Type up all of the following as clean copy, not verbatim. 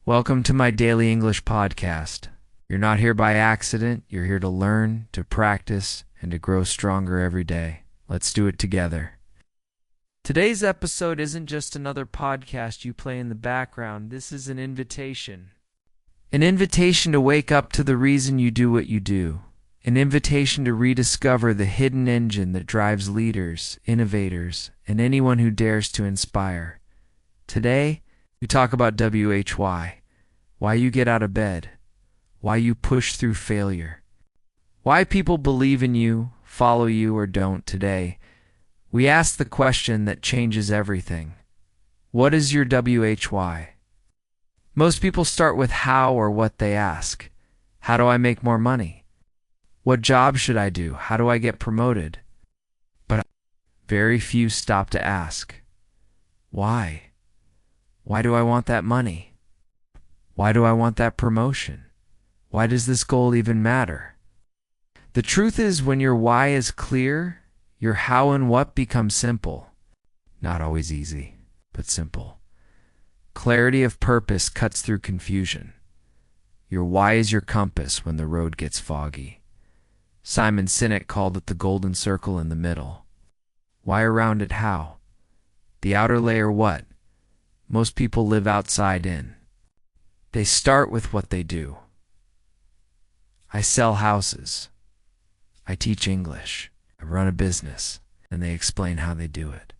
Welcome to my daily English podcast. You're not here by accident. You're here to learn, to practice, and to grow stronger every day. Let's do it together. Today's episode isn't just another podcast you play in the background. This is an invitation. An invitation to wake up to the reason you do what you do. An invitation to rediscover the hidden engine that drives leaders, innovators, and anyone who dares to inspire. Today, we talk about WHY, why you get out of bed, why you push through failure, why people believe in you, follow you, or don't today. We ask the question that changes everything. What is your WHY? Most people start with how or what they ask. How do I make more money? What job should I do? How do I get promoted? But very few stop to ask, why? Why do I want that money? Why do I want that promotion? Why does this goal even matter? The truth is, when your why is clear, your how and what become simple. Not always easy, but simple. Clarity of purpose cuts through confusion. Your why is your compass when the road gets foggy. Simon Sinek called it the golden circle in the middle. Why around it how? The outer layer what? Most people live outside in. They start with what they do. I sell houses. I teach English. I run a business. And they explain how they do it.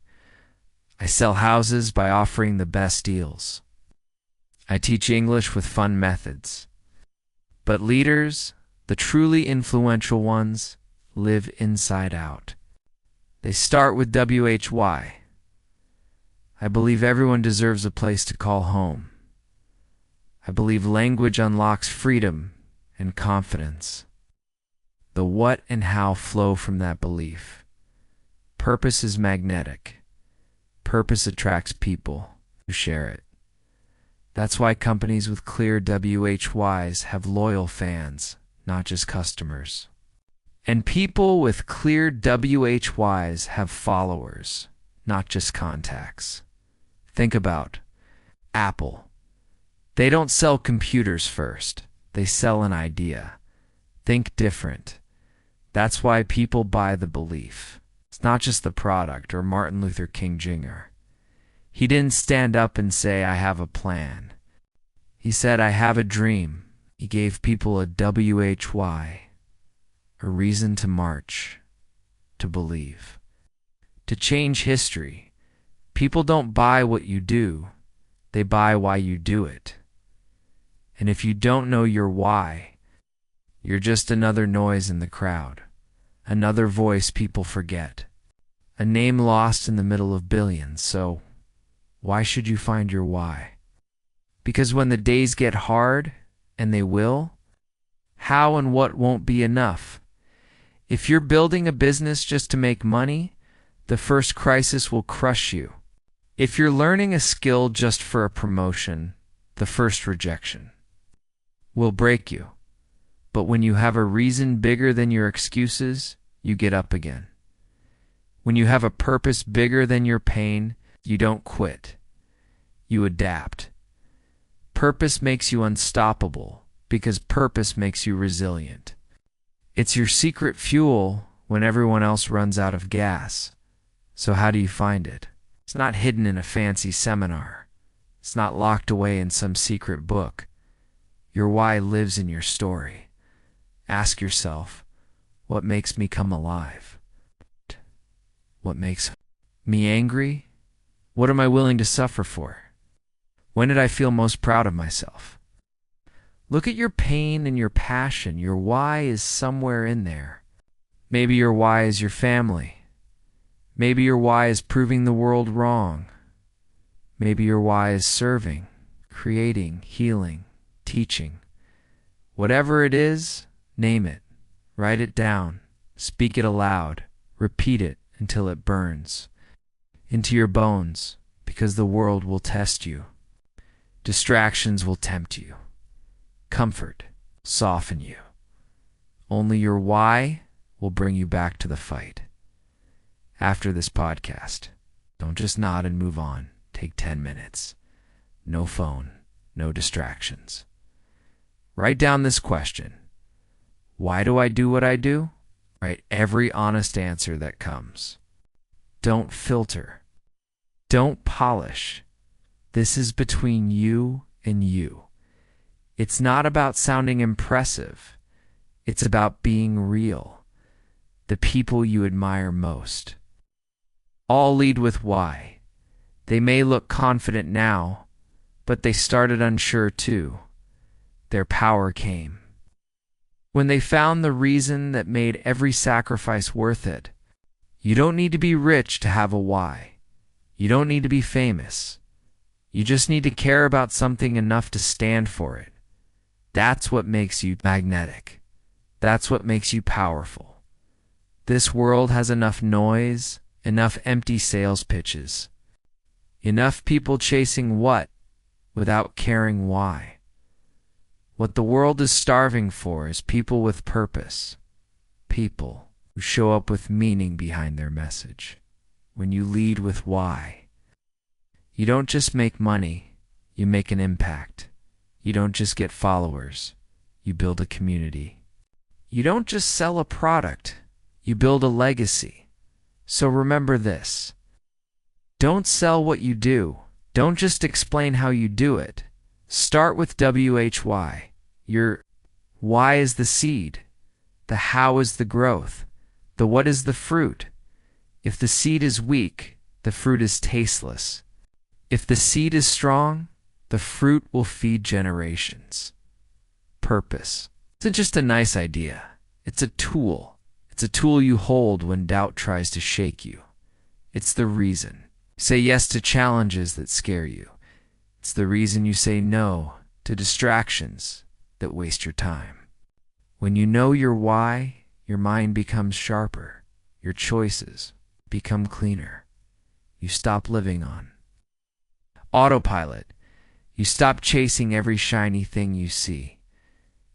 I sell houses by offering the best deals. I teach English with fun methods. But leaders, the truly influential ones, live inside out. They start with WHY. I believe everyone deserves a place to call home. I believe language unlocks freedom and confidence. The what and how flow from that belief. Purpose is magnetic. Purpose attracts people who share it. That's why companies with clear WHYs have loyal fans, not just customers. And people with clear WHYs have followers, not just contacts. Think about Apple. They don't sell computers first. They sell an idea. Think different. That's why people buy the belief. It's not just the product or Martin Luther King Jr. He didn't stand up and say, I have a plan. He said, I have a dream. He gave people a WHY, a reason to march, to believe, to change history. People don't buy what you do. They buy why you do it. And if you don't know your why, you're just another noise in the crowd, another voice people forget, a name lost in the middle of billions. So why should you find your why? Because when the days get hard, and they will, how and what won't be enough. If you're building a business just to make money, the first crisis will crush you. If you're learning a skill just for a promotion, the first rejection will break you. But when you have a reason bigger than your excuses, you get up again. When you have a purpose bigger than your pain, you don't quit. You adapt. Purpose makes you unstoppable because purpose makes you resilient. It's your secret fuel when everyone else runs out of gas. So how do you find it? It's not hidden in a fancy seminar. It's not locked away in some secret book. Your why lives in your story. Ask yourself, what makes me come alive? What makes me angry? What am I willing to suffer for? When did I feel most proud of myself? Look at your pain and your passion. Your why is somewhere in there. Maybe your why is your family. Maybe your why is proving the world wrong. Maybe your why is serving, creating, healing, teaching. Whatever it is, name it. Write it down. Speak it aloud. Repeat it until it burns into your bones, because the world will test you. Distractions will tempt you. Comfort will soften you. Only your why will bring you back to the fight. After this podcast, don't just nod and move on. Take 10 minutes. No phone, no distractions. Write down this question. Why do I do what I do? Write every honest answer that comes. Don't filter. Don't polish. This is between you and you. It's not about sounding impressive. It's about being real. The people you admire most. All lead with why. They may look confident now, but they started unsure too. Their power came when they found the reason that made every sacrifice worth it. You don't need to be rich to have a why. You don't need to be famous. You just need to care about something enough to stand for it. That's what makes you magnetic. That's what makes you powerful. This world has enough noise, enough empty sales pitches, enough people chasing what without caring why. What the world is starving for is people with purpose, people who show up with meaning behind their message. When you lead with why, you don't just make money, you make an impact. You don't just get followers, you build a community. You don't just sell a product, you build a legacy. So remember this. Don't sell what you do. Don't just explain how you do it. Start with WHY. Your why is the seed. The how is the growth. The what is the fruit. If the seed is weak, the fruit is tasteless. If the seed is strong, the fruit will feed generations. Purpose isn't just a nice idea. It's a tool. It's a tool you hold when doubt tries to shake you. It's the reason. Say yes to challenges that scare you. It's the reason you say no to distractions that waste your time. When you know your why, your mind becomes sharper. Your choices become cleaner. You stop living on autopilot. You stop chasing every shiny thing you see.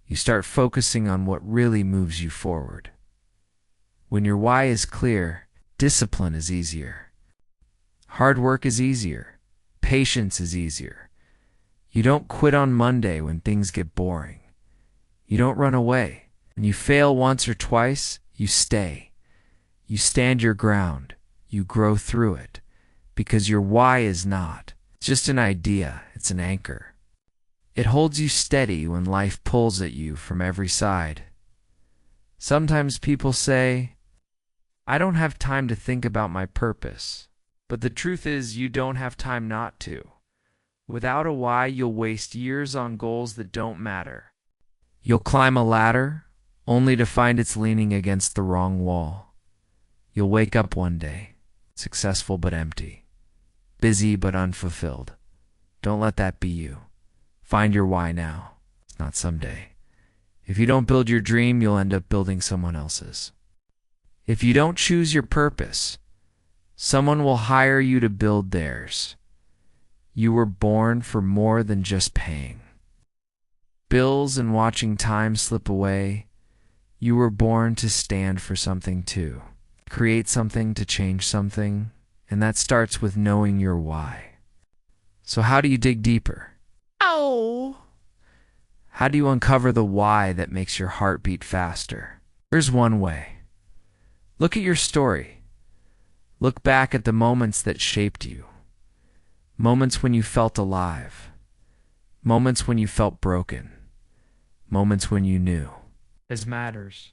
You start focusing on what really moves you forward. When your why is clear, discipline is easier. Hard work is easier. Patience is easier. You don't quit on Monday when things get boring. You don't run away. When you fail once or twice, you stay. You stand your ground. You grow through it. Because your why is not just an idea, it's an anchor. It holds you steady when life pulls at you from every side. Sometimes people say, I don't have time to think about my purpose. But the truth is, you don't have time not to. Without a why, you'll waste years on goals that don't matter. You'll climb a ladder, only to find it's leaning against the wrong wall. You'll wake up one day, successful but empty, busy but unfulfilled. Don't let that be you. Find your why now. It's not someday. If you don't build your dream, you'll end up building someone else's. If you don't choose your purpose, someone will hire you to build theirs. You were born for more than just paying bills and watching time slip away. You were born to stand for something too. Create something, to change something, and that starts with knowing your why. So how do you dig deeper? Ow! How do you uncover the why that makes your heart beat faster? Here's one way. Look at your story. Look back at the moments that shaped you. Moments when you felt alive. Moments when you felt broken. Moments when you knew. This matters.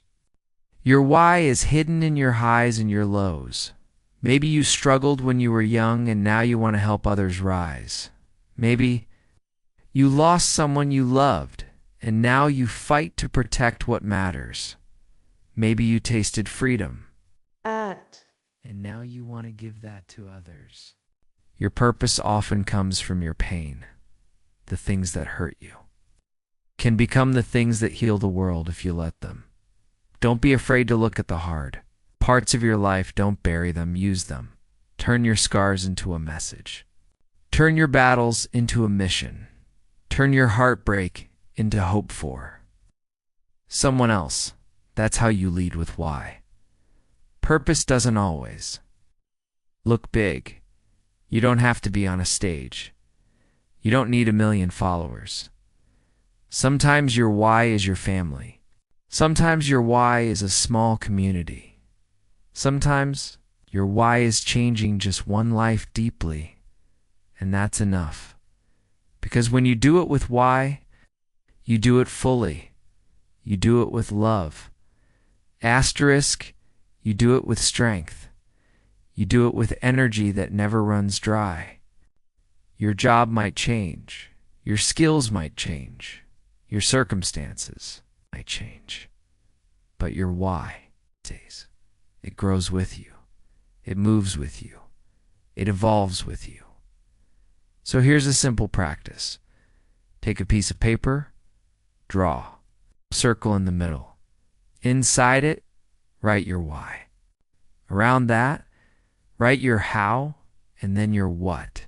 Your why is hidden in your highs and your lows. Maybe you struggled when you were young and now you want to help others rise. Maybe you lost someone you loved and now you fight to protect what matters. Maybe you tasted freedom. And now you want to give that to others. Your purpose often comes from your pain. The things that hurt you can become the things that heal the world if you let them. Don't be afraid to look at the hard parts of your life. Don't bury them, use them. Turn your scars into a message. Turn your battles into a mission. Turn your heartbreak into hope for someone else. That's how you lead with why. Purpose doesn't always look big. You don't have to be on a stage. You don't need 1 million followers. Sometimes your why is your family. Sometimes your why is a small community. Sometimes your why is changing just one life deeply, and that's enough. Because when you do it with why, you do it fully. You do it with love. Asterisk, you do it with strength. You do it with energy that never runs dry. Your job might change. Your skills might change. Your circumstances might change. But your why stays. It grows with you. It moves with you. It evolves with you. So here's a simple practice. Take a piece of paper, draw a circle in the middle. Inside it, write your why. Around that, write your how and then your what.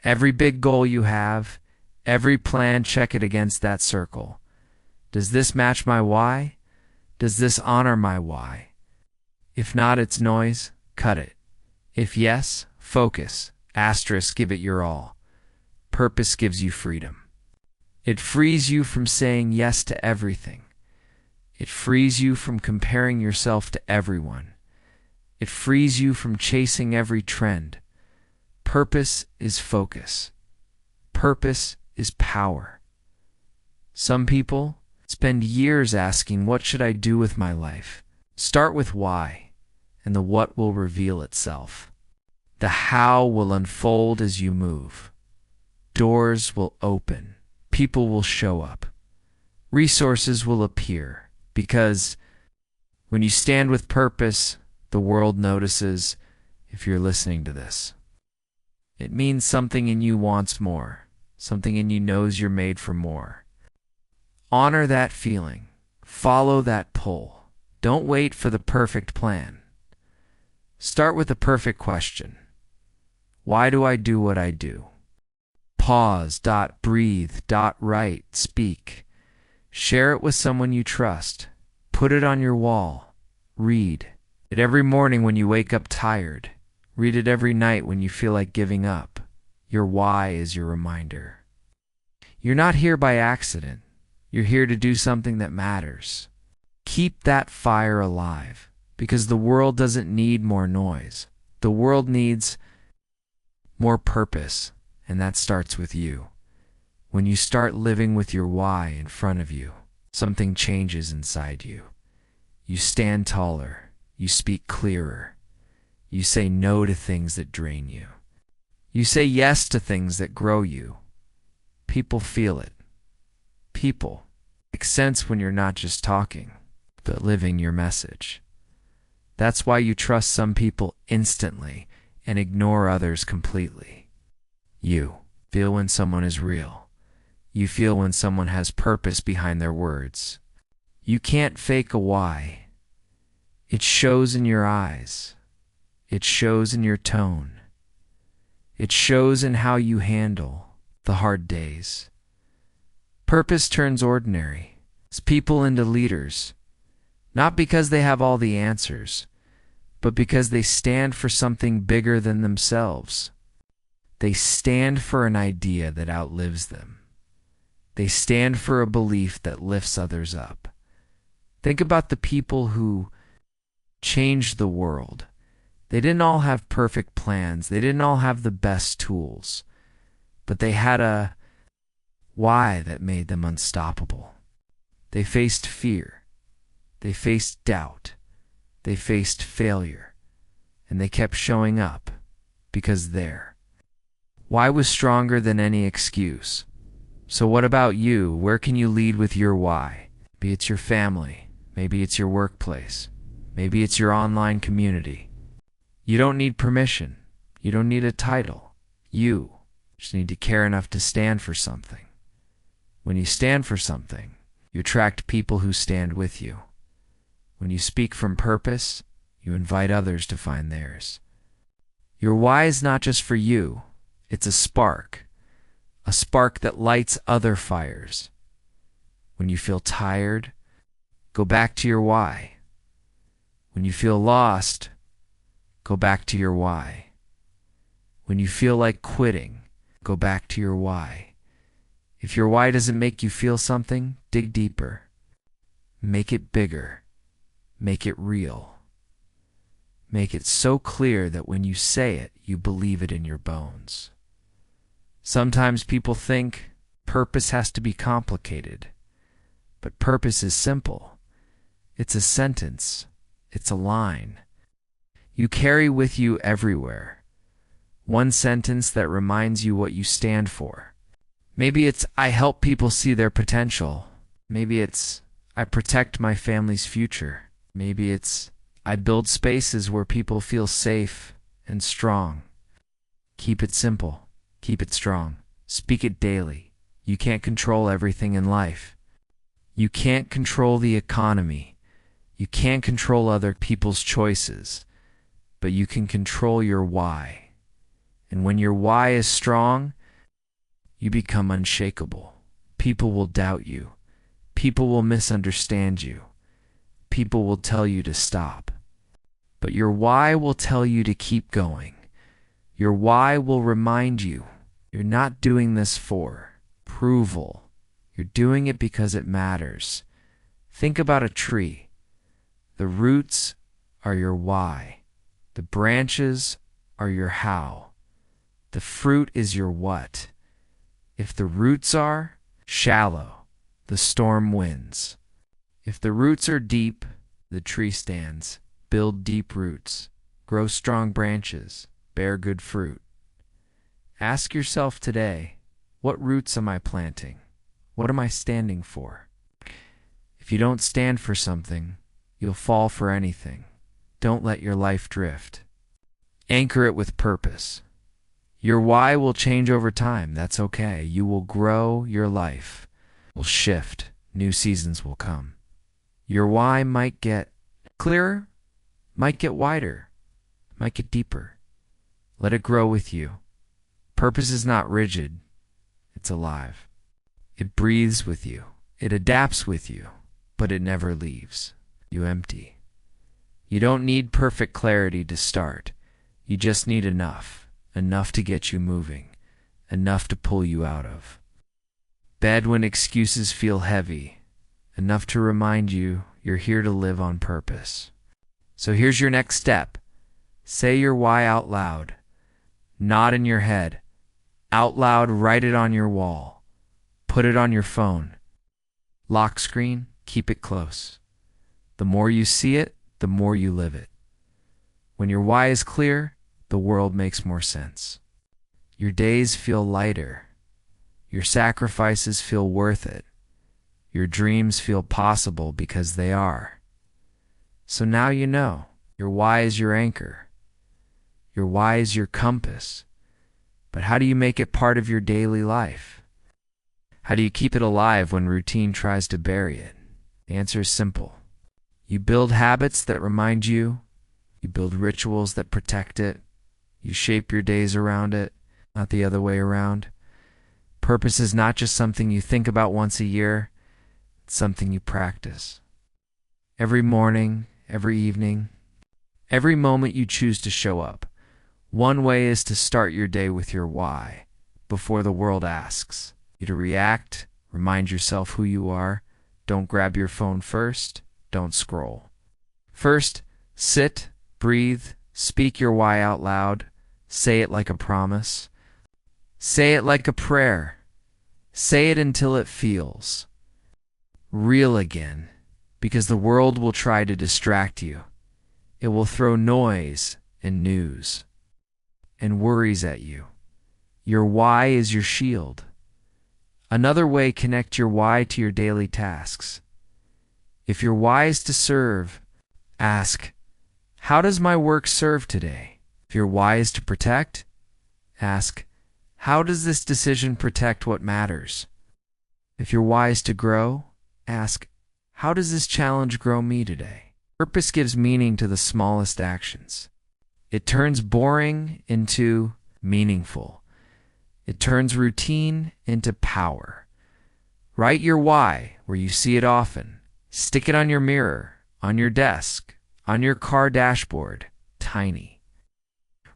Every big goal you have, every plan, check it against that circle. Does this match my why? Does this honor my why? If not, it's noise, cut it. If yes, focus, asterisk, give it your all. Purpose gives you freedom. It frees you from saying yes to everything. It frees you from comparing yourself to everyone. It frees you from chasing every trend. Purpose is focus. Purpose is power. Some people spend years asking, what should I do with my life? Start with why, and the what will reveal itself. The how will unfold as you move. Doors will open. People will show up. Resources will appear. Because when you stand with purpose, the world notices if you're listening to this. It means something in you wants more. Something in you knows you're made for more. Honor that feeling. Follow that pull. Don't wait for the perfect plan. Start with the perfect question. Why do I do what I do? Pause, breathe, write, speak. Share it with someone you trust. Put it on your wall. Read it every morning when you wake up tired. Read it every night when you feel like giving up. Your why is your reminder. You're not here by accident. You're here to do something that matters. Keep that fire alive, because the world doesn't need more noise. The world needs more purpose, and that starts with you. When you start living with your why in front of you, something changes inside you. You stand taller. You speak clearer. You say no to things that drain you. You say yes to things that grow you. People feel it. People make sense when you're not just talking, but living your message. That's why you trust some people instantly and ignore others completely. You feel when someone is real. You feel when someone has purpose behind their words. You can't fake a why. It shows in your eyes. It shows in your tone. It shows in how you handle the hard days. Purpose turns ordinary people into leaders, not because they have all the answers, but because they stand for something bigger than themselves. They stand for an idea that outlives them. They stand for a belief that lifts others up. Think about the people who changed the world. They didn't all have perfect plans. They didn't all have the best tools. But they had a why that made them unstoppable. They faced fear. They faced doubt. They faced failure. And they kept showing up because their why was stronger than any excuse. So what about you? Where can you lead with your why? Maybe it's your family. Maybe it's your workplace. Maybe it's your online community. You don't need permission. You don't need a title. You just need to care enough to stand for something. When you stand for something, you attract people who stand with you. When you speak from purpose, you invite others to find theirs. Your why is not just for you. It's a spark that lights other fires. When you feel tired, go back to your why. When you feel lost, go back to your why. When you feel like quitting, Go back to your why. If your why doesn't make you feel something, dig deeper. Make it bigger. Make it real. Make it so clear that when you say it, you believe it in your bones. Sometimes people think purpose has to be complicated, but purpose is simple. It's a sentence. It's a line. You carry with you everywhere. One sentence that reminds you what you stand for. Maybe it's, I help people see their potential. Maybe it's, I protect my family's future. Maybe it's, I build spaces where people feel safe and strong. Keep it simple. Keep it strong. Speak it daily. You can't control everything in life. You can't control the economy. You can't control other people's choices. But you can control your why. And when your why is strong, you become unshakable. People will doubt you. People will misunderstand you. People will tell you to stop. But your why will tell you to keep going. Your why will remind you you're not doing this for approval. You're doing it because it matters. Think about a tree. The roots are your why. The branches are your how. The fruit is your what. If the roots are shallow, the storm wins. If the roots are deep, the tree stands. Build deep roots. Grow strong branches. Bear good fruit. Ask yourself today, what roots am I planting? What am I standing for? If you don't stand for something, you'll fall for anything. Don't let your life drift. Anchor it with purpose. Your why will change over time. That's okay. You will grow. Your life will shift. New seasons will come. Your why might get clearer, might get wider, might get deeper. Let it grow with you. Purpose is not rigid. It's alive. It breathes with you. It adapts with you, but it never leaves you empty. You don't need perfect clarity to start. You just need enough to get you moving, enough to pull you out of bed when excuses feel heavy, enough to remind you you're here to live on purpose. So here's your next step. Say your why out loud, not in your head. Out loud, write it on your wall. Put it on your phone. Lock screen, keep it close. The more you see it, the more you live it. When your why is clear, the world makes more sense. Your days feel lighter. Your sacrifices feel worth it. Your dreams feel possible because they are. So now you know. Your why is your anchor. Your why is your compass. But how do you make it part of your daily life? How do you keep it alive when routine tries to bury it? The answer is simple. You build habits that remind you. You build rituals that protect it. You shape your days around it, not the other way around. Purpose is not just something you think about once a year. It's something you practice. Every morning, every evening, every moment you choose to show up. One way is to start your day with your why, before the world asks you to react. Remind yourself who you are. Don't grab your phone first. Don't scroll. First, sit, breathe, speak your why out loud. Say it like a promise. Say it like a prayer. Say it until it feels real again, because the world will try to distract you. It will throw noise and news and worries at you. Your why is your shield. Another way, connect your why to your daily tasks. If your why is to serve, ask, how does my work serve today? If your why is to protect, ask, how does this decision protect what matters? If your why is to grow, ask, how does this challenge grow me today? Purpose gives meaning to the smallest actions. It turns boring into meaningful. It turns routine into power. Write your why where you see it often. Stick it on your mirror, on your desk, on your car dashboard, tiny.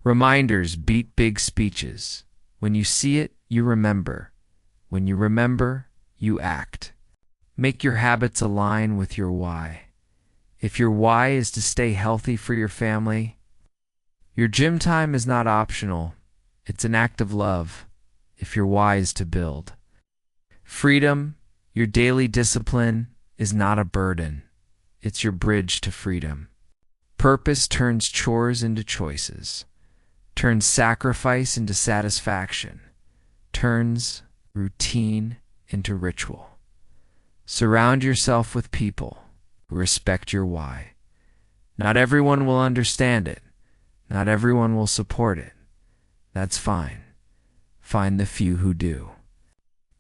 Reminders beat big speeches. When you see it, you remember. When you remember, you act. Make your habits align with your why. If your why is to stay healthy for your family, your gym time is not optional. It's an act of love. If your why is to build. Freedom, your daily discipline, is not a burden. It's your bridge to freedom. Purpose turns chores into choices, turns sacrifice into satisfaction, turns routine into ritual. Surround yourself with people who respect your why. Not everyone will understand it. Not everyone will support it. That's fine. Find the few who do.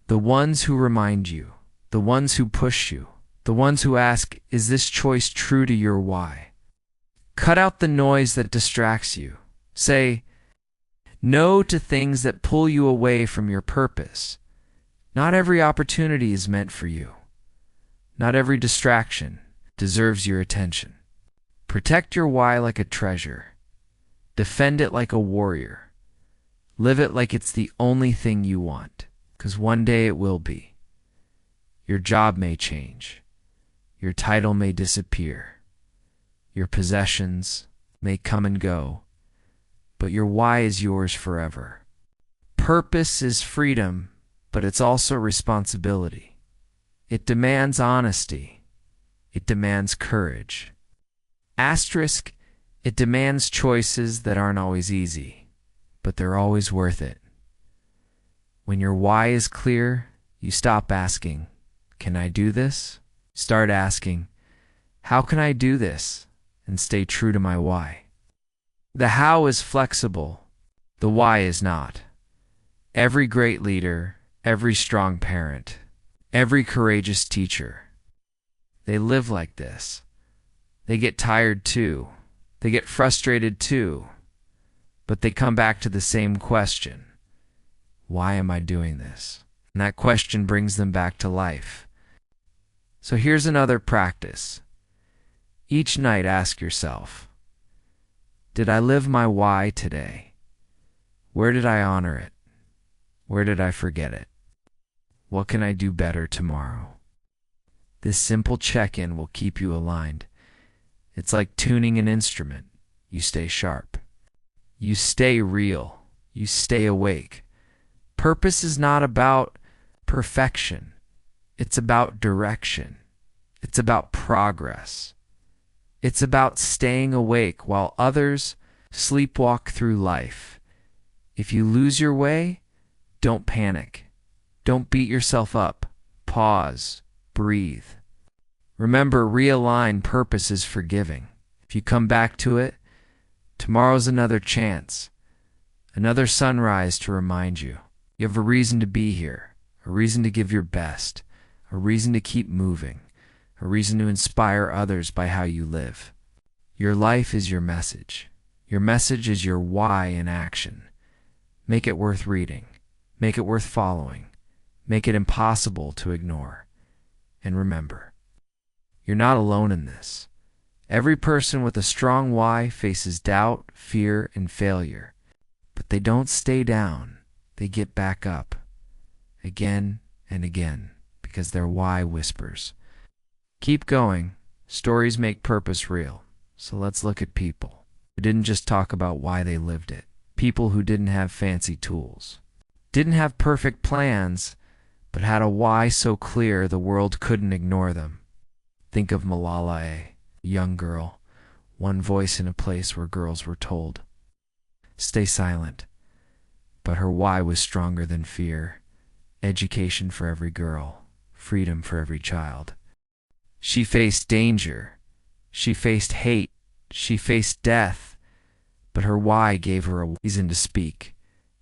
The ones who remind you, the ones who push you, the ones who ask, is this choice true to your why? Cut out the noise that distracts you. Say no to things that pull you away from your purpose. Not every opportunity is meant for you. Not every distraction deserves your attention. Protect your why like a treasure. Defend it like a warrior. Live it like it's the only thing you want, because one day it will be. Your job may change. Your title may disappear. Your possessions may come and go, but your why is yours forever. Purpose is freedom, but it's also responsibility. It demands honesty. It demands courage. Asterisk, it demands choices that aren't always easy, but they're always worth it. When your why is clear, you stop asking, can I do this? Start asking, how can I do this? And stay true to my why. The how is flexible. The why is not. Every great leader, every strong parent, every courageous teacher, they live like this. They get tired too. They get frustrated too. But they come back to the same question. Why am I doing this? And that question brings them back to life. So here's another practice. Each night ask yourself, did I live my why today? Where did I honor it? Where did I forget it? What can I do better tomorrow? This simple check-in will keep you aligned. It's like tuning an instrument. You stay sharp. You stay real. You stay awake. Purpose is not about perfection. It's about direction. It's about progress. It's about staying awake while others sleepwalk through life. If you lose your way, don't panic. Don't beat yourself up. Pause. Breathe. Remember, realign purpose is forgiving. If you come back to it, tomorrow's another chance. Another sunrise to remind you. You have a reason to be here. A reason to give your best. A reason to keep moving. A reason to inspire others by how you live. Your life is your message. Your message is your why in action. Make it worth reading. Make it worth following. Make it impossible to ignore. And remember, you're not alone in this. Every person with a strong why faces doubt, fear, and failure. But they don't stay down. They get back up. Again and again, because their why whispers. Keep going. Stories make purpose real. So let's look at people who didn't just talk about why they lived it. People who didn't have fancy tools. Didn't have perfect plans, but had a why so clear the world couldn't ignore them. Think of Malala, a young girl, one voice in a place where girls were told, stay silent. But her why was stronger than fear. Education for every girl, freedom for every child. She faced danger. She faced hate. She faced death. But her why gave her a reason to speak,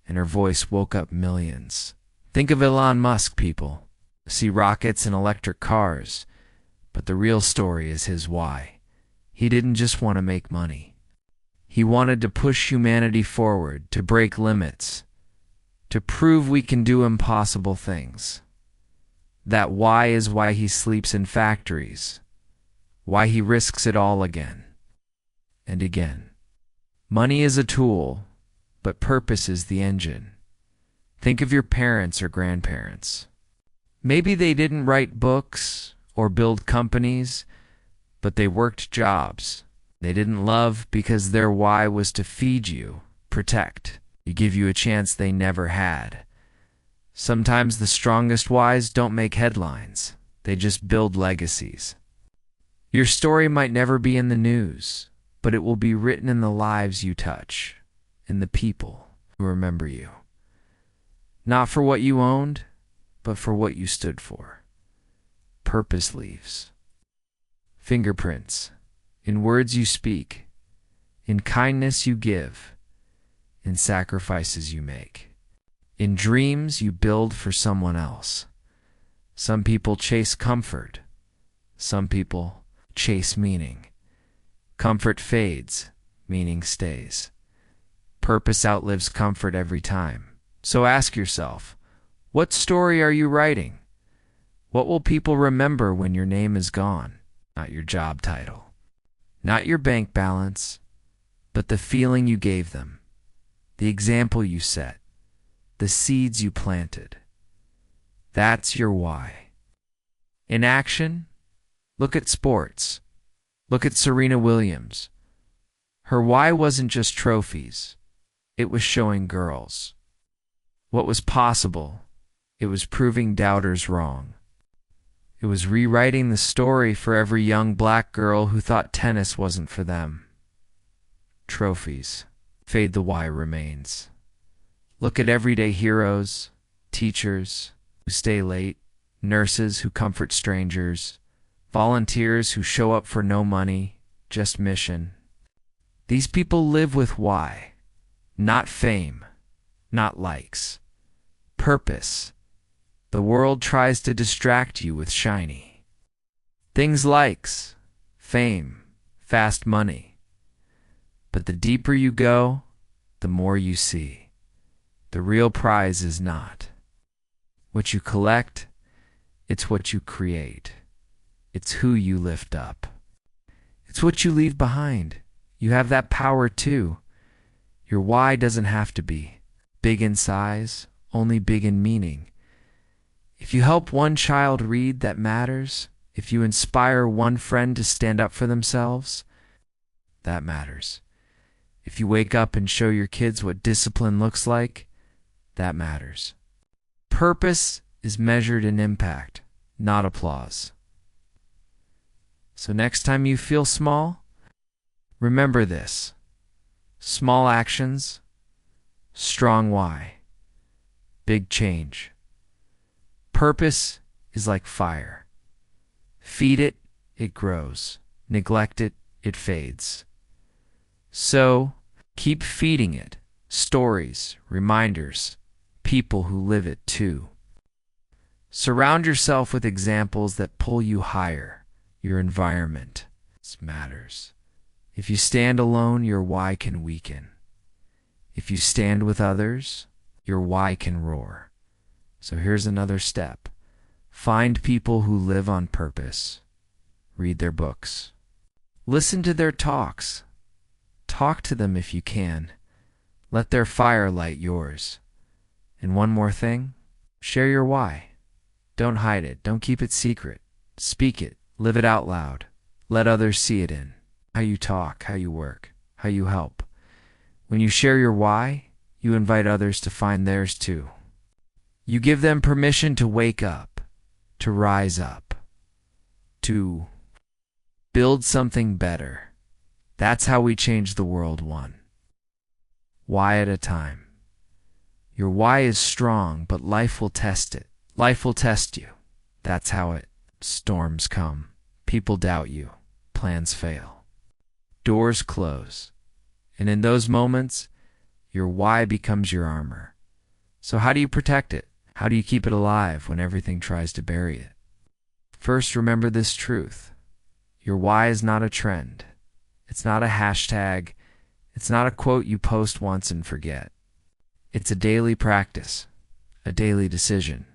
and her voice woke up millions. Think of Elon Musk, people. See rockets and electric cars. But the real story is his why. He didn't just want to make money. He wanted to push humanity forward, to break limits, to prove we can do impossible things. That why is why he sleeps in factories, why he risks it all again and again. Money is a tool, but purpose is the engine. Think of your parents or grandparents. Maybe they didn't write books or build companies, but they worked jobs. They didn't love because their why was to feed you, protect, you give you a chance they never had. Sometimes the strongest whys don't make headlines. They just build legacies. Your story might never be in the news, but it will be written in the lives you touch, in the people who remember you. Not for what you owned, but for what you stood for. Purpose leaves. Fingerprints. In words you speak. In kindness you give. In sacrifices you make. In dreams you build for someone else. Some people chase comfort. Some people chase meaning. Comfort fades, meaning stays. Purpose outlives comfort every time. So ask yourself, what story are you writing? What will people remember when your name is gone? Not your job title. Not your bank balance, but the feeling you gave them, the example you set, the seeds you planted. That's your why. In action, look at sports. Look at Serena Williams. Her why wasn't just trophies. It was showing girls what was possible. It was proving doubters wrong. It was rewriting the story for every young black girl who thought tennis wasn't for them. Trophies fade, the why remains. Look at everyday heroes, teachers who stay late, nurses who comfort strangers, volunteers who show up for no money, just mission. These people live with why, not fame, not likes. Purpose. The world tries to distract you with shiny things, likes, fame, fast money. But the deeper you go, the more you see. The real prize is not what you collect, it's what you create. It's who you lift up. It's what you leave behind. You have that power too. Your why doesn't have to be big in size, only big in meaning. If you help one child read, that matters. If you inspire one friend to stand up for themselves, that matters. If you wake up and show your kids what discipline looks like, that matters. Purpose is measured in impact, not applause. So next time you feel small, remember this. Small actions, strong why, big change. Purpose is like fire. Feed it, it grows. Neglect it, it fades. So, keep feeding it. Stories, reminders, people who live it too. Surround yourself with examples that pull you higher. Your environment matters. If you stand alone, your why can weaken. If you stand with others, your why can roar. So here's another step. Find people who live on purpose. Read their books. Listen to their talks. Talk to them if you can. Let their fire light yours. And one more thing, share your why. Don't hide it. Don't keep it secret. Speak it. Live it out loud. Let others see it in how you talk, how you work, how you help. When you share your why, you invite others to find theirs too. You give them permission to wake up, to rise up, to build something better. That's how we change the world one why at a time. Your why is strong, but life will test it. Life will test you. That's how it. Storms come. People doubt you. Plans fail. Doors close. And in those moments, your why becomes your armor. So how do you protect it? How do you keep it alive when everything tries to bury it? First, remember this truth. Your why is not a trend. It's not a hashtag. It's not a quote you post once and forget. It's a daily practice, a daily decision.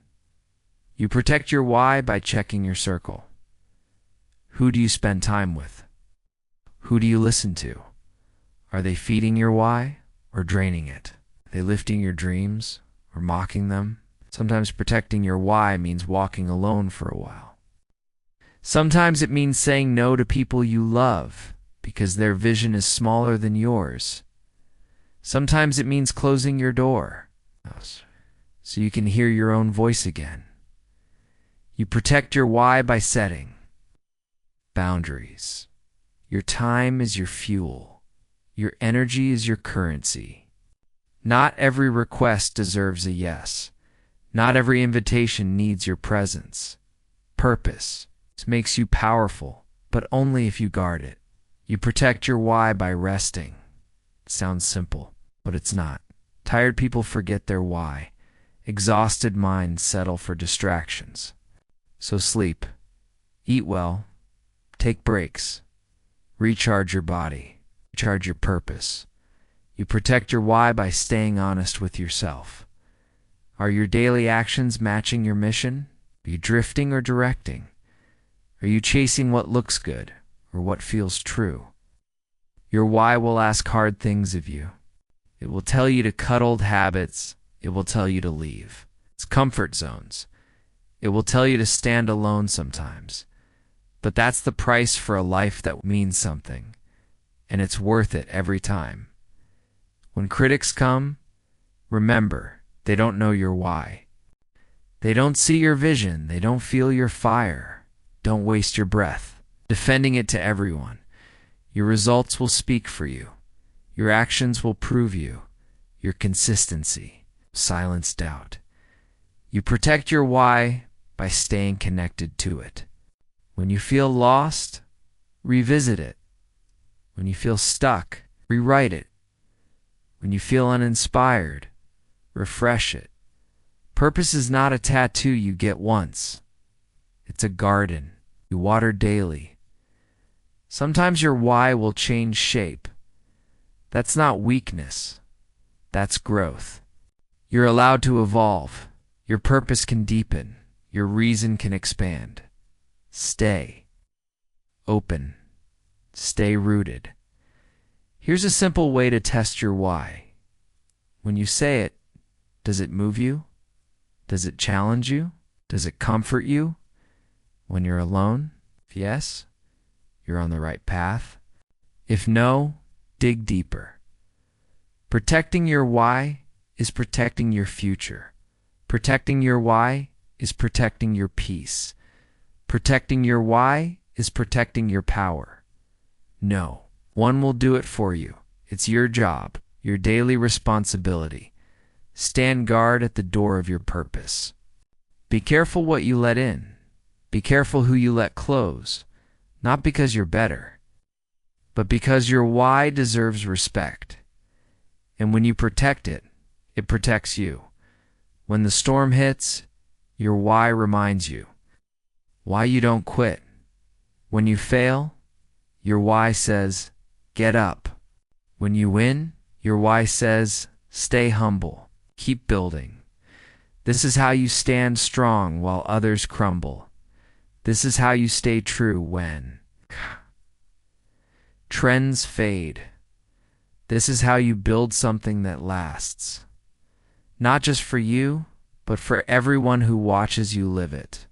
You protect your why by checking your circle. Who do you spend time with? Who do you listen to? Are they feeding your why or draining it? Are they lifting your dreams or mocking them. Sometimes protecting your why means walking alone for a while. Sometimes it means saying no to people you love because their vision is smaller than yours. Sometimes it means closing your door so you can hear your own voice again. You protect your why by setting boundaries. Your time is your fuel. Your energy is your currency. Not every request deserves a yes. Not every invitation needs your presence. Purpose makes you powerful, but only if you guard it. You protect your why by resting. It sounds simple, but it's not. Tired people forget their why. Exhausted minds settle for distractions. So sleep, eat well, take breaks, recharge your body, recharge your purpose. You protect your why by staying honest with yourself. Are your daily actions matching your mission? Are you drifting or directing? Are you chasing what looks good or what feels true? Your why will ask hard things of you. It will tell you to cut old habits. It will tell you to leave. It's comfort zones. It will tell you to stand alone sometimes. But that's the price for a life that means something, and it's worth it every time. When critics come, remember, they don't know your why. They don't see your vision. They don't feel your fire. Don't waste your breath defending it to everyone. Your results will speak for you. Your actions will prove you. Your consistency silence doubt. You protect your why by staying connected to it. When you feel lost, revisit it. When you feel stuck, rewrite it. When you feel uninspired, refresh it. Purpose is not a tattoo you get once. It's a garden you water daily. Sometimes your why will change shape. That's not weakness. That's growth. You're allowed to evolve. Your purpose can deepen. Your reason can expand. Stay open. Stay rooted. Here's a simple way to test your why. When you say it, does it move you? Does it challenge you? Does it comfort you? When you're alone, if yes, you're on the right path. If no, dig deeper. Protecting your why is protecting your future. Protecting your why is protecting your peace. Protecting your why is protecting your power. No one will do it for you. It's your job, your daily responsibility. Stand guard at the door of your purpose. Be careful what you let in. Be careful who you let close, not because you're better, but because your why deserves respect. And when you protect it, it protects you. When the storm hits, your why reminds you why you don't quit. When you fail, your why says, get up. When you win, your why says, stay humble, keep building. This is how you stand strong while others crumble. This is how you stay true when trends fade. This is how you build something that lasts. Not just for you, but for everyone who watches you live it.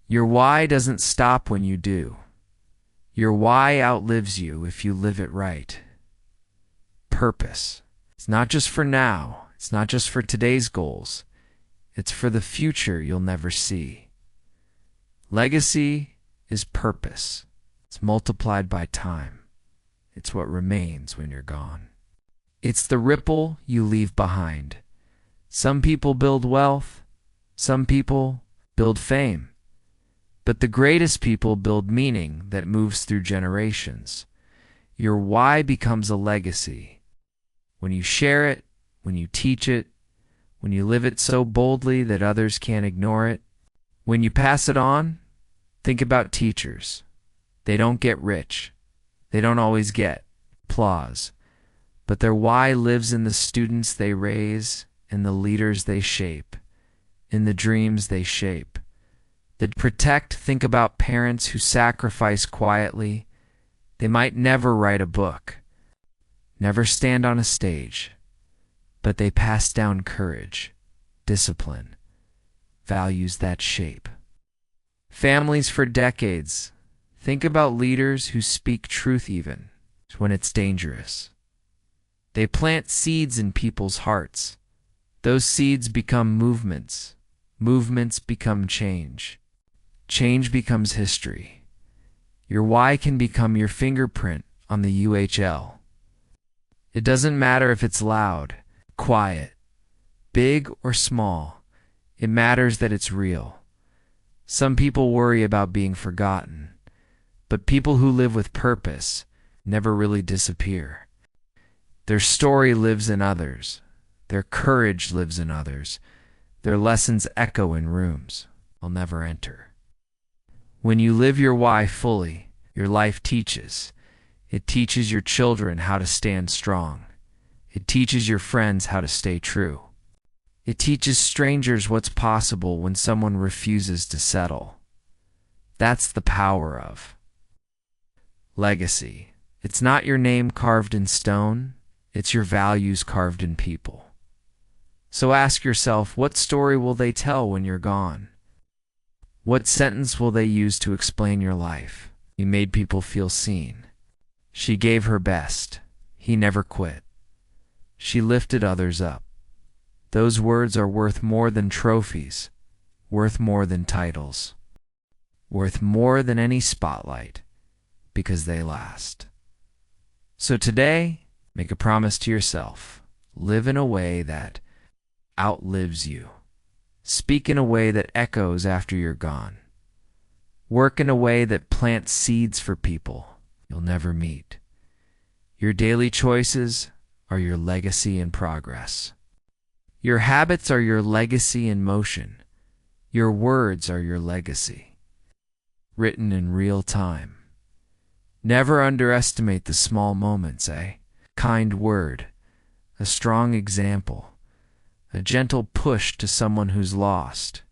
Your why doesn't stop when you do. Your why outlives you if you live it right. Purpose. It's not just for now. It's not just for today's goals. It's for the future you'll never see. Legacy is purpose. It's multiplied by time. It's what remains when you're gone. It's the ripple you leave behind. Some people build wealth. Some people build fame. But the greatest people build meaning that moves through generations. Your why becomes a legacy. When you share it, when you teach it, when you live it so boldly that others can't ignore it, when you pass it on, think about teachers. They don't get rich. They don't always get applause. But their why lives in the students they raise, in the leaders they shape, in the dreams they shape. That protect, think about parents who sacrifice quietly. They might never write a book, never stand on a stage, but they pass down courage. discipline, values that shape families for decades. Think about leaders who speak truth even when it's dangerous. They plant seeds in people's hearts. Those seeds become movements. Movements become change. Change becomes history. Your why can become your fingerprint on the UHL. It doesn't matter if it's loud, quiet, big or small. It matters that it's real. Some people worry about being forgotten, but people who live with purpose never really disappear. Their story lives in others. Their courage lives in others. Their lessons echo in rooms I'll never enter. When you live your why fully, your life teaches. It teaches your children how to stand strong. It teaches your friends how to stay true. It teaches strangers what's possible when someone refuses to settle. That's the power of legacy. It's not your name carved in stone. It's your values carved in people. So ask yourself, what story will they tell when you're gone? What sentence will they use to explain your life? You made people feel seen. She gave her best. He never quit. She lifted others up. Those words are worth more than trophies, worth more than titles, worth more than any spotlight, because they last. So today, make a promise to yourself. Live in a way that outlives you. Speak in a way that echoes after you're gone. Work in a way that plants seeds for people you'll never meet. Your daily choices are your legacy in progress. Your habits are your legacy in motion. Your words are your legacy, written in real time. Never underestimate the small moments, Kind word, a strong example, a gentle push to someone who's lost.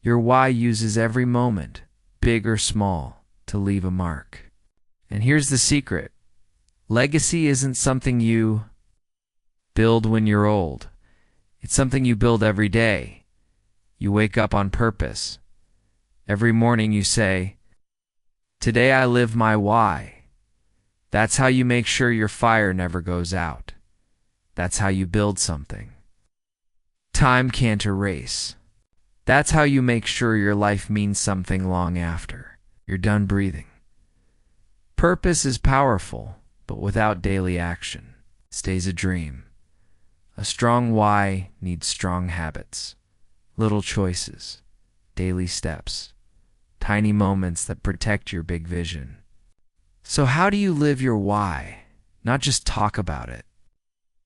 Your why uses every moment, big or small, to leave a mark. And here's the secret. Legacy isn't something you build when you're old. It's something you build every day. You wake up on purpose. Every morning you say, "Today I live my why." That's how you make sure your fire never goes out. That's how you build something time can't erase. That's how you make sure your life means something long after you're done breathing. Purpose is powerful, but without daily action, it stays a dream. A strong why needs strong habits, little choices, daily steps, tiny moments that protect your big vision. So how do you live your why? Not just talk about it.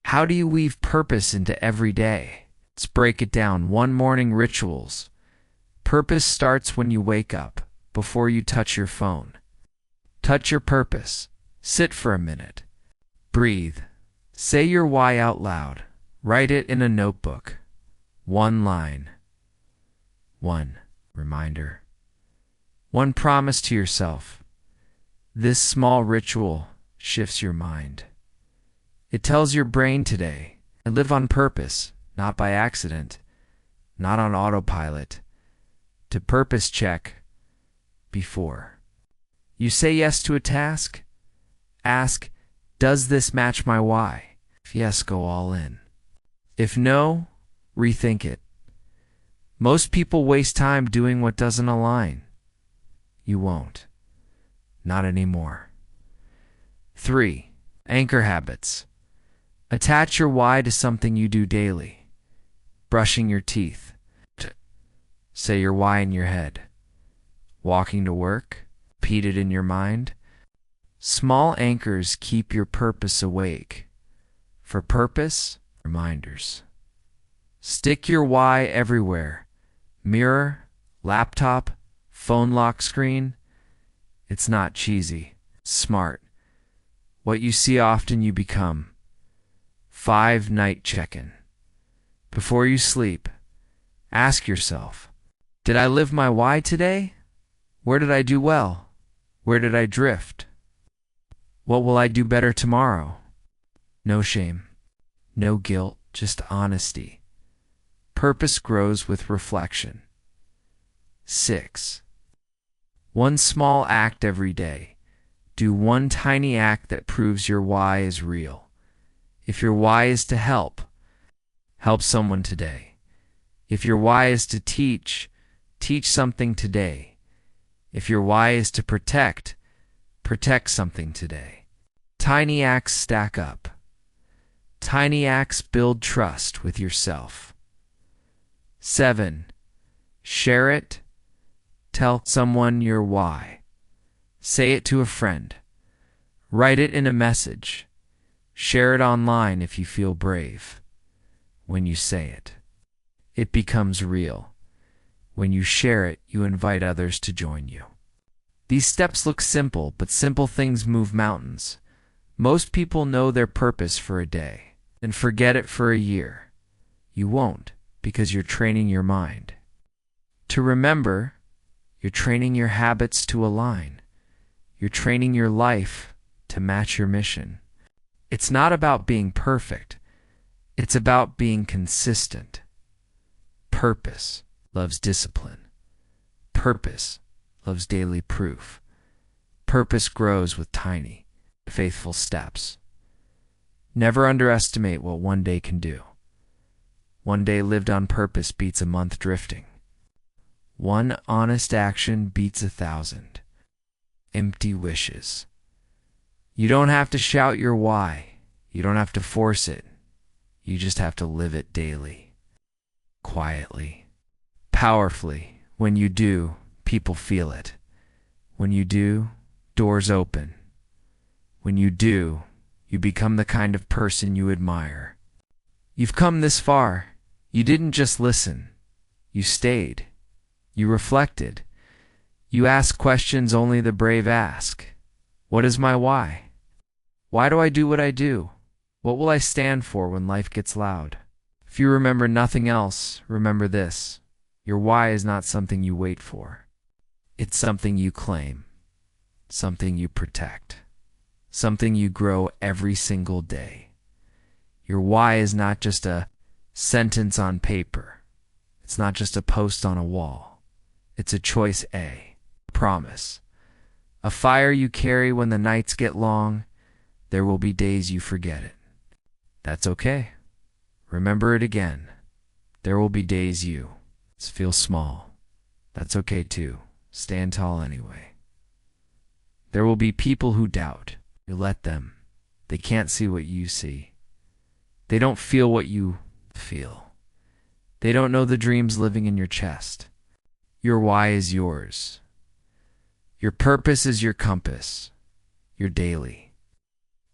How do you weave purpose into every day? Let's break it down. One morning rituals. Purpose starts when you wake up, before you touch your phone. Touch your purpose. Sit for a minute. Breathe. Say your why out loud. Write it in a notebook. One line. One reminder. One promise to yourself. This small ritual shifts your mind. It tells your brain today, I live on purpose, not by accident, not on autopilot. To purpose check before you say yes to a task, ask, does this match my why? If yes, go all in. If no, rethink it. Most people waste time doing what doesn't align. You won't. Not anymore. 3. Anchor habits. Attach your why to something you do daily. Brushing your teeth. Say your why in your head. Walking to work. Repeat it in your mind. Small anchors keep your purpose awake. For purpose, reminders. Stick your why everywhere. Mirror, laptop, phone lock screen. It's not cheesy. It's smart. What you see often you become. 5 night check-in. Before you sleep, ask yourself, did I live my why today? Where did I do well? Where did I drift? What will I do better tomorrow? No shame, no guilt, just honesty. Purpose grows with reflection. 6. One small act every day. Do one tiny act that proves your why is real. If your why is to help, help someone today. If your why is to teach, teach something today. If your why is to protect, protect something today. Tiny acts stack up. Tiny acts build trust with yourself. 7. Share it. Tell someone your why. Say it to a friend. Write it in a message. Share it online if you feel brave. When you say it, it becomes real. When you share it, you invite others to join you. These steps look simple, but simple things move mountains. Most people know their purpose for a day and forget it for a year. You won't, because you're training your mind to remember. You're training your habits to align. You're training your life to match your mission. It's not about being perfect. It's about being consistent. Purpose loves discipline. Purpose loves daily proof. Purpose grows with tiny, faithful steps. Never underestimate what one day can do. One day lived on purpose beats a month drifting. One honest action beats 1,000 empty wishes. You don't have to shout your why. You don't have to force it. You just have to live it daily, quietly, powerfully. When you do, people feel it. When you do, doors open. When you do, you become the kind of person you admire. You've come this far. You didn't just listen. You stayed. You reflected. You ask questions only the brave ask. What is my why? Why do I do what I do? What will I stand for when life gets loud? If you remember nothing else, remember this. Your why is not something you wait for. It's something you claim, something you protect, something you grow every single day. Your why is not just a sentence on paper. It's not just a post on a wall. It's a choice, a promise. A fire you carry when the nights get long. There will be days you forget it. That's okay. Remember it again. There will be days you feel small. That's okay too. Stand tall anyway. There will be people who doubt. You let them. They can't see what you see. They don't feel what you feel. They don't know the dreams living in your chest. Your why is yours. Your purpose is your compass, your daily.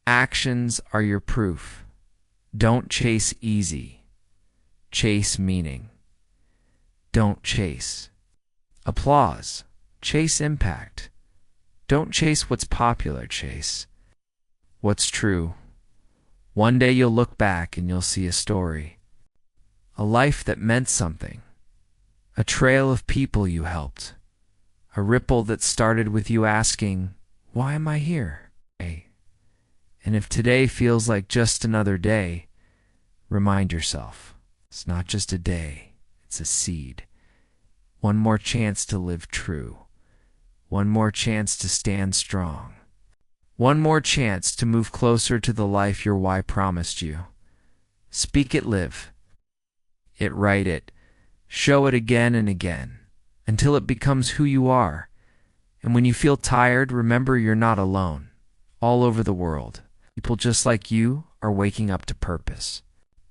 Actions are your proof. Don't chase easy. Chase meaning. Don't chase applause. Chase impact. Don't chase what's popular. Chase what's true. One day you'll look back and you'll see a story. A life that meant something. A trail of people you helped. A ripple that started with you asking, why am I here? And if today feels like just another day, remind yourself, it's not just a day, it's a seed. One more chance to live true. One more chance to stand strong. One more chance to move closer to the life your why promised you. Speak it, live it, write it. Show it again and again, until it becomes who you are. And when you feel tired, remember you're not alone. All over the world, people just like you are waking up to purpose.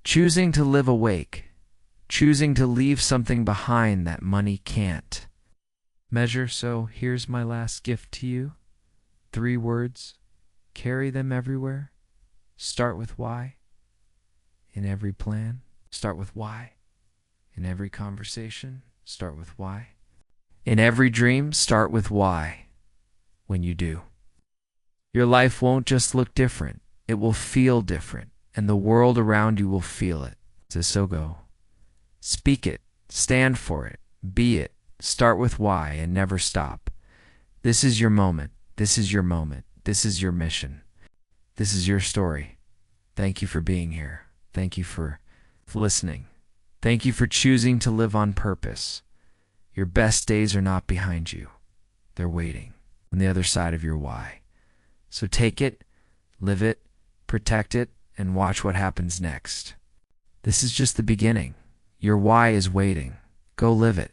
Choosing to live awake. Choosing to leave something behind that money can't measure. So here's my last gift to you. 3 words. Carry them everywhere. Start with why. In every plan, start with why. In every conversation, start with why. In every dream, start with why. When you do, your life won't just look different. It will feel different, and the world around you will feel it. So go. Speak it. Stand for it. Be it. Start with why and never stop. This is your moment. This is your moment. This is your mission. This is your story. Thank you for being here. Thank you for listening. Thank you for choosing to live on purpose. Your best days are not behind you. They're waiting on the other side of your why. So take it, live it, protect it, and watch what happens next. This is just the beginning. Your why is waiting. Go live it.